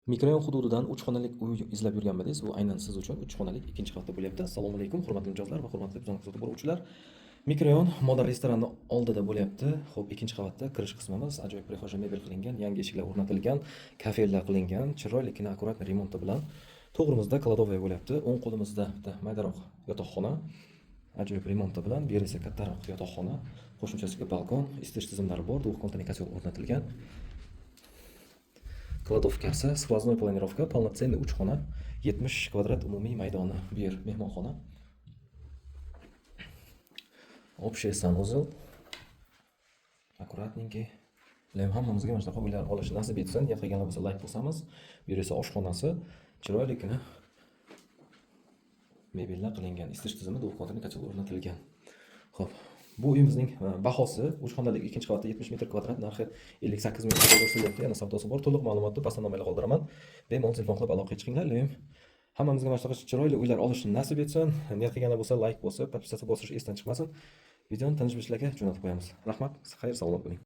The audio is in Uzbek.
Mikrorayon hududidan 3 xonalik uy izlab yurganmidingiz? Bu aynan siz uchun 3 xonalik ikkinchi qavatda bo'lyapti. Assalomu alaykum, hurmatli mijozlar va hurmatli bizon kuzatib boruvchilar. Mikrorayon model restoranni oldida bo'lyapti. Xo'p, ikkinchi qavatda kirish qismimiz ajoyib prixojа mebel qilingan, yangi eshiklar o'rnatilgan, kafellar qilingan, chiroyligina akkuratni remonti bilan. To'g'rimizda kladovaya bo'lyapti. O'ng qo'limizda bitta maydaroq yotoqxona, ajoyib remonti bilan, bu yer esa kattaroq yotoqxona, qo'shimchasiga balkon, isitish tizimlari bor, двухкомнатный котел o'rnatilgan. Kladovkasi, skvozной planirovka, полноценный 3 xona, 70 kvadrat umumiy maydoni. Bu yer mehmonxona. Общий санузел. Akkuratnенький. Ilohim hammamizga mana shunaqa uylar olish nasib etsin. Yoqib qolgan bo'lsa like bosamiz. Bu yer esa oshxonasi, chiroyligina mebellar qilingan, isitish tizimi, двухкомнатный котел o'rnatilgan. Xo'p, bu uyimizning bahosi 3 xonalik ikkinchi qavatda 70 metr kvadrat, narxi 58 ming dollar so'rayapti. Yana savdosi bor. To'liq ma'lumotni pastda nomerga qoldiraman. Bemalol telefon qilib aloqaga chiqinglar. Ilohim hammamizga mana shunaqa chiroyli uylar olishni nasib etsin. Niyat qilganda bo'lsa like bosib, podpisatsiya bosish esdan chiqmasin. Videoni tanish-bilishlarga jo'natib qo'yamiz. Rahmat, xayr, salomat bo'ling.